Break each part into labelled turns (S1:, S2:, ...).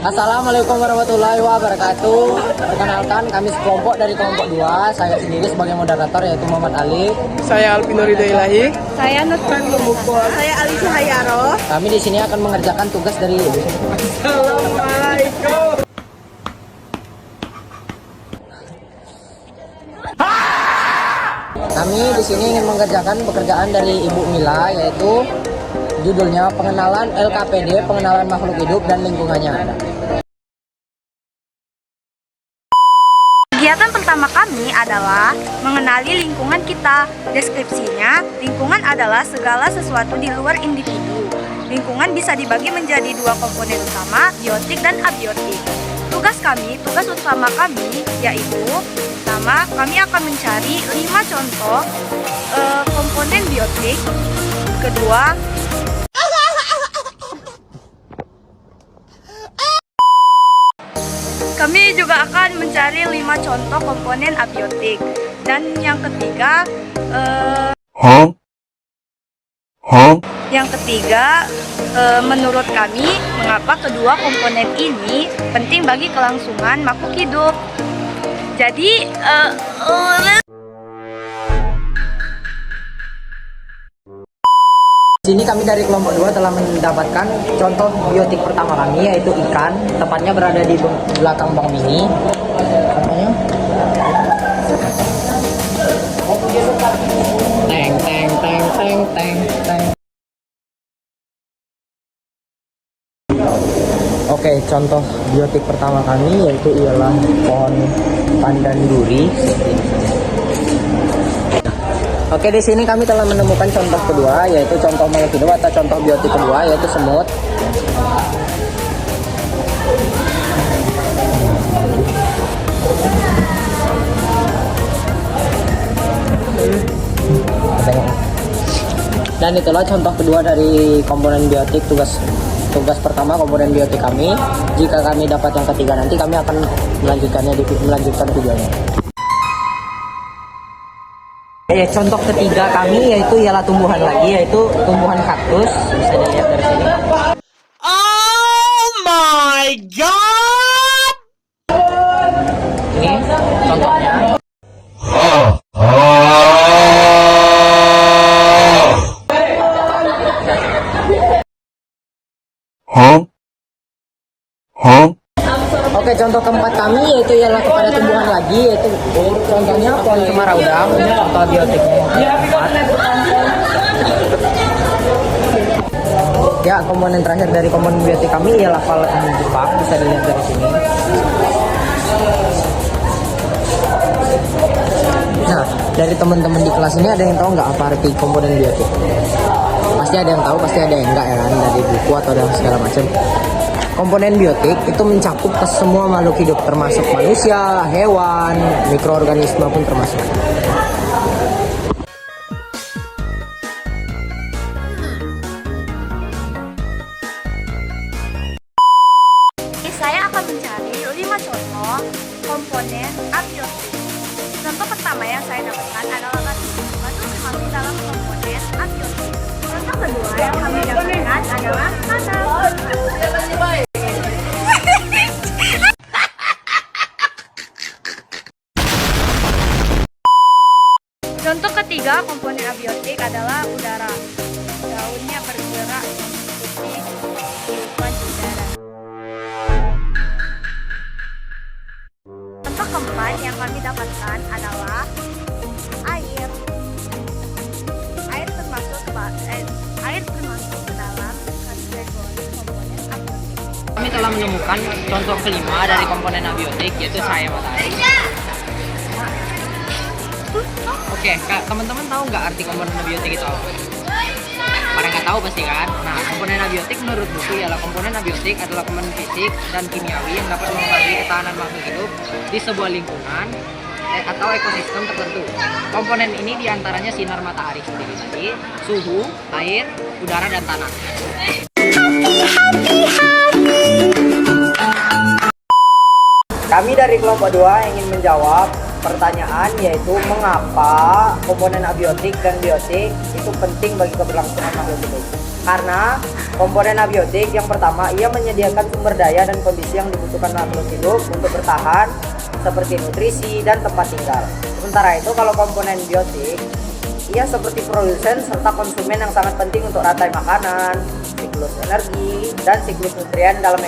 S1: Assalamualaikum warahmatullahi wabarakatuh. Perkenalkan, kami sekelompok dari kelompok 2. Saya sendiri sebagai moderator yaitu Muhammad Ali.
S2: Saya Alvino Ridho Ilahi.
S3: Saya Nutran Lumukul. Saya Alicia Hayaro.
S1: Kami di sini akan mengerjakan tugas dari
S2: Assalamualaikum.
S1: Kami di sini ingin mengerjakan pekerjaan dari Ibu Mila, yaitu judulnya pengenalan LKPD, pengenalan makhluk hidup dan lingkungannya.
S3: Kegiatan pertama kami adalah mengenali lingkungan kita. Deskripsinya, lingkungan adalah segala sesuatu di luar individu. Lingkungan bisa dibagi menjadi dua komponen utama, biotik dan abiotik. Tugas utama kami yaitu pertama, kami akan mencari 5 contoh komponen biotik. Kedua, kami juga akan mencari 5 contoh komponen abiotik. Dan yang ketiga, menurut kami, mengapa kedua komponen ini penting bagi kelangsungan makhluk hidup. Jadi,
S1: Di sini kami dari kelompok 2 telah mendapatkan contoh biotik pertama kami, yaitu ikan. Tepatnya berada di belakang Bang Mini. Contohnya teng teng teng teng teng teng. Oke, contoh biotik pertama kami yaitu ialah pohon pandan duri. Oke, di sini kami telah menemukan contoh kedua, yaitu contoh makhluk hidup atau contoh biotik kedua, yaitu semut. Dan itulah contoh kedua dari komponen biotik. Tugas pertama komponen biotik kami. Jika kami dapat yang ketiga, nanti kami akan melanjutkan videonya. Contoh ketiga kami yaitu ialah tumbuhan lagi, yaitu tumbuhan kaktus. Bisa dilihat dari sini.
S2: Oh my god.
S1: Ini contohnya. Oke, contoh keempat kami yaitu ialah kepada tumbuhan lagi, yaitu contohnya pohon cemara udang, contoh biotiknya. Ya, komponen terakhir dari komponen biotik kami ialah palem Jepang, bisa dilihat dari sini. Nah, dari teman-teman di kelas ini ada yang tahu nggak apa arti komponen biotik? Pasti ada yang tahu, pasti ada yang enggak ya kan, dari buku atau dari segala macam. Komponen biotik itu mencakup ke semua makhluk hidup, termasuk manusia, hewan, mikroorganisme pun termasuk.
S3: saya akan mencari 5 contoh komponen abiotik. Contoh pertama yang saya dapatkan adalah batu. Batu termasuk dalam komponen abiotik. Contoh kedua yang kami dapatkan adalah tanah. Contoh ketiga komponen abiotik adalah udara. Daunnya bergerak mengikuti kehidupan udara. Contoh keempat yang kami dapatkan adalah air. Air termasuk ke dalam kategori komponen abiotik.
S1: Kami telah menemukan contoh kelima dari komponen abiotik, yaitu cahaya matahari. Oke, teman-teman tahu nggak arti komponen abiotik itu apa? Pada nggak tahu pasti kan? Nah, komponen abiotik menurut buku ialah komponen abiotik adalah komponen fisik dan kimiawi yang dapat mempengaruhi ketahanan makhluk hidup di sebuah lingkungan atau ekosistem tertentu. Komponen ini diantaranya sinar matahari sendiri tadi, suhu, air, udara, dan tanah. Kami dari kelompok 2 ingin menjawab pertanyaan, yaitu mengapa komponen abiotik dan biotik itu penting bagi keberlangsungan makhluk hidup. Karena komponen abiotik yang pertama, ia menyediakan sumber daya dan kondisi yang dibutuhkan makhluk hidup untuk bertahan, seperti nutrisi dan tempat tinggal. Sementara itu kalau komponen biotik, ia seperti produsen serta konsumen yang sangat penting untuk rantai makanan, siklus energi, dan siklus nutrien dalam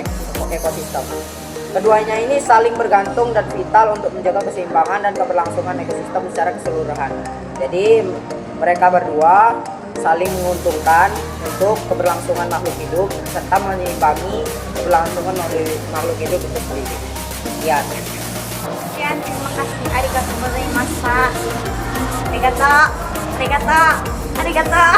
S1: ekosistem. Keduanya ini saling bergantung dan vital untuk menjaga keseimbangan dan keberlangsungan ekosistem secara keseluruhan. Jadi mereka berdua saling menguntungkan untuk keberlangsungan makhluk hidup serta menyeimbangi keberlangsungan makhluk hidup itu sendiri. Sekian.
S3: Sekian, terima kasih. Arigatou gozaimasu, Pak. Arigatou. Arigatou. Arigatou.